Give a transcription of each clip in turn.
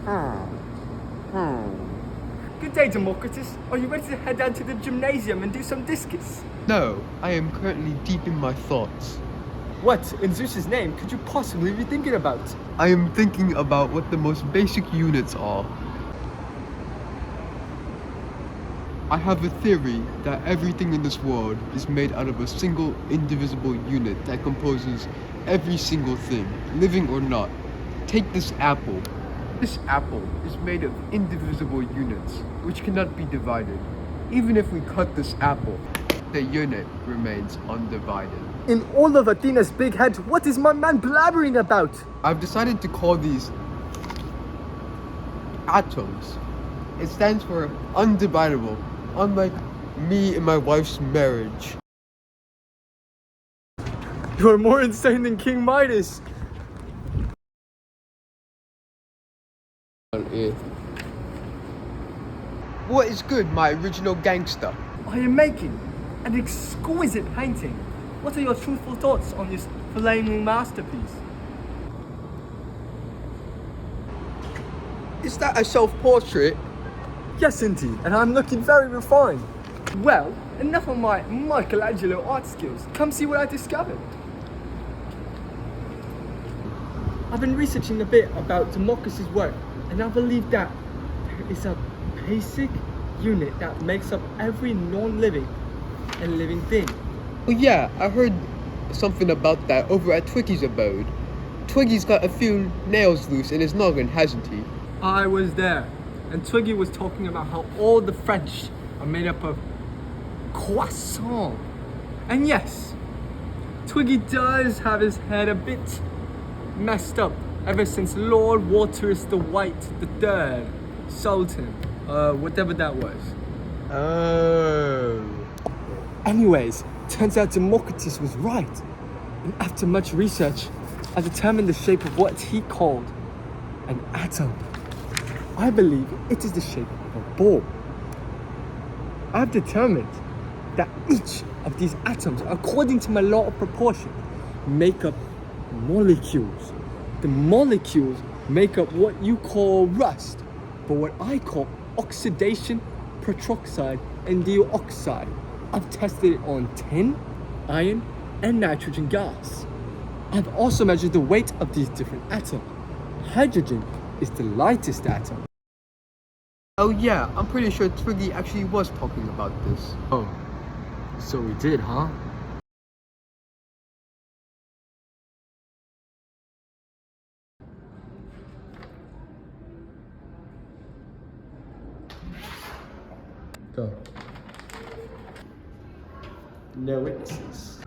Good day, Democritus. Are you ready to head down to the gymnasium and do some discus? No, I am currently deep in my thoughts. What, in Zeus's name, could you possibly be thinking about? I am thinking about what the most basic units are. I have a theory that everything in this world is made out of a single indivisible unit that composes every single thing, living or not. Take this apple. This apple is made of indivisible units, which cannot be divided. Even if we cut this apple, the unit remains undivided. In all of Athena's big head, what is my man blabbering about? I've decided to call these atoms. It stands for undividable, unlike me and my wife's marriage. You are more insane than King Midas. What is good, my original gangster? I am making an exquisite painting. What are your truthful thoughts on this flaming masterpiece? Is that a self-portrait? Yes, indeed, and I'm looking very refined. Well, enough of my Michelangelo art skills. Come see what I discovered. I've been researching a bit about Democritus' work, and I believe that there is a basic unit that makes up every non-living and living thing. Oh yeah, I heard something about that over at Twiggy's abode. Twiggy's got a few nails loose in his noggin, hasn't he? I was there, and Twiggy was talking about how all the French are made up of croissant. And yes, Twiggy does have his head a bit messed up ever since Lord Walterus the White the Third, Sultan, whatever that was. Oh. Anyways, turns out Democritus was right. And after much research, I determined the shape of what he called an atom. I believe it is the shape of a ball. I've determined that each of these atoms, according to my law of proportion, make up molecules. The molecules make up what you call rust, but what I call oxidation, peroxide, and dioxide. I've tested it on tin, iron, and nitrogen gas. I've also measured the weight of these different atoms. Hydrogen is the lightest atom. Oh yeah, I'm pretty sure Twiggy actually was talking about this. Oh, so we did, huh? Go. No witnesses.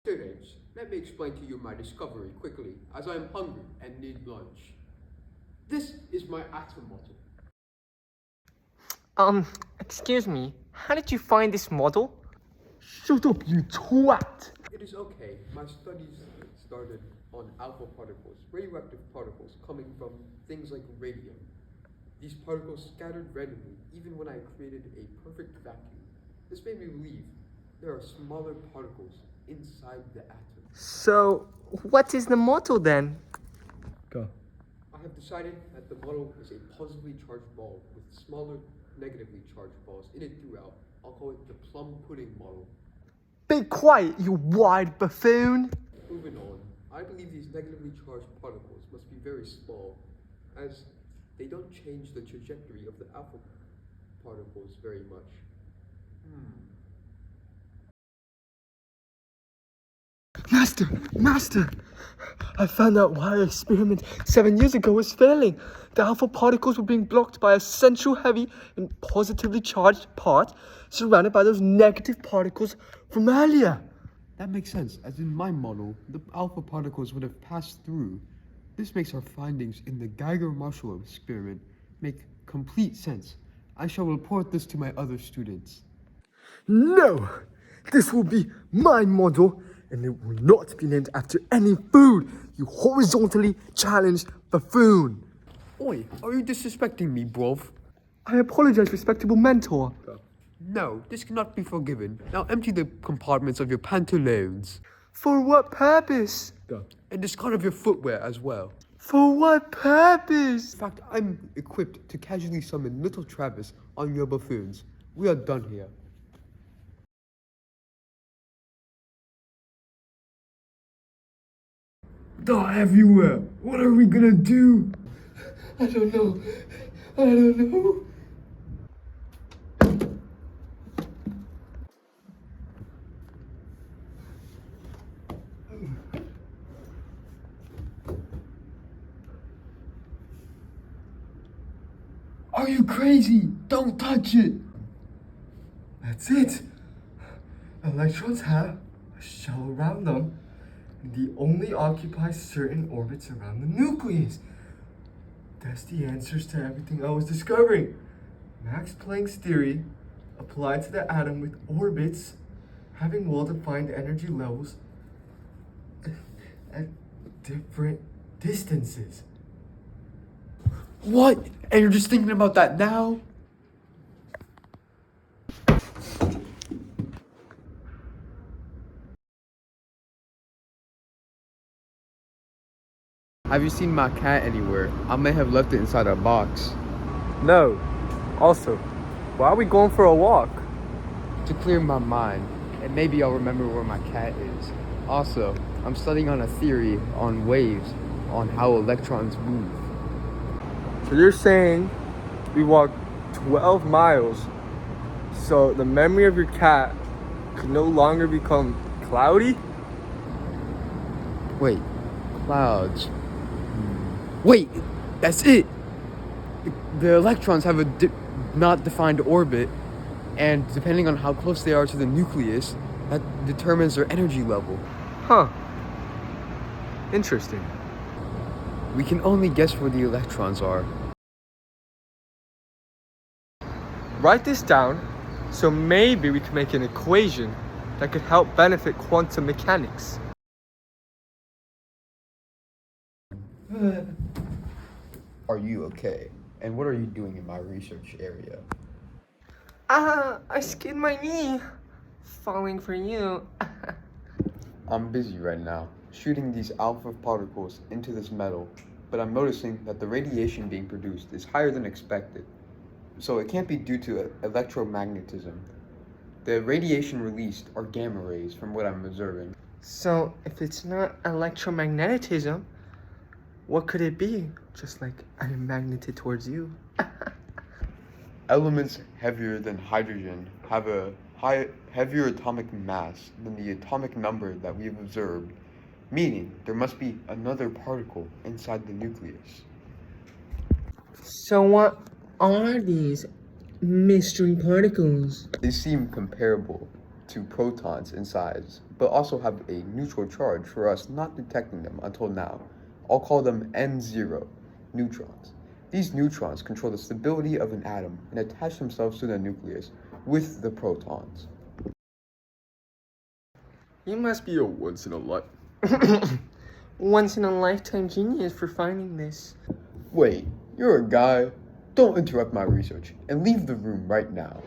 Students, let me explain to you my discovery quickly, as I am hungry and need lunch. This is my atom model. Excuse me, how did you find this model? Shut up, you twat! It is okay, my studies started on alpha particles, radioactive particles coming from things like radium. These particles scattered randomly, even when I created a perfect vacuum. This made me believe there are smaller particles inside the atom. So, what is the model then? Go. I have decided that the model is a positively charged ball with smaller negatively charged balls in it throughout. I'll call it the plum pudding model. Be quiet, you wide buffoon! Moving on, I believe these negatively charged particles must be very small, as they don't change the trajectory of the alpha particles very much. Master! I found out why our experiment 7 years ago was failing. The alpha particles were being blocked by a central heavy and positively charged part surrounded by those negative particles from earlier. That makes sense, as in my model, the alpha particles would have passed through. This makes our findings in the Geiger-Marshall experiment make complete sense. I shall report this to my other students. No! This will be my model, and it will not be named after any food, you horizontally challenged buffoon. Oi, are you disrespecting me, bruv? I apologize, respectable mentor. No, this cannot be forgiven. Now empty the compartments of your pantaloons. For what purpose? and discard of your footwear as well. For what purpose? In fact, I'm equipped to casually summon little Travis on your buffoons. We are done here. They're everywhere. What are we gonna do? I don't know. I don't know. Are you crazy? Don't touch it. That's it. Electrons have a shell around them, and they only occupy certain orbits around the nucleus. That's the answers to everything I was discovering. Max Planck's theory applied to the atom with orbits having well-defined energy levels at different distances. What? And you're just thinking about that now? Have you seen my cat anywhere? I may have left it inside a box. No. Also, why are we going for a walk? To clear my mind, and maybe I'll remember where my cat is. Also, I'm studying on a theory on waves, on how electrons move. So you're saying we walked 12 miles so the memory of your cat could no longer become cloudy? Wait, clouds. Wait, that's it! The electrons have a not defined orbit, and depending on how close they are to the nucleus, that determines their energy level. Huh. Interesting. We can only guess where the electrons are. Write this down so maybe we can make an equation that could help benefit quantum mechanics. Are you okay? And what are you doing in my research area? I skinned my knee. Falling for you. I'm busy right now, shooting these alpha particles into this metal, but I'm noticing that the radiation being produced is higher than expected. So it can't be due to electromagnetism. The radiation released are gamma rays from what I'm observing. So if it's not electromagnetism, what could it be? Just like I'm magneted towards you. Elements heavier than hydrogen have a heavier atomic mass than the atomic number that we've observed, meaning there must be another particle inside the nucleus. So what are these mystery particles? They seem comparable to protons in size, but also have a neutral charge for us not detecting them until now. I'll call them N0, neutrons. These neutrons control the stability of an atom and attach themselves to the nucleus with the protons. You must be a once in a lifetime genius for finding this. Wait, you're a guy? Don't interrupt my research and leave the room right now.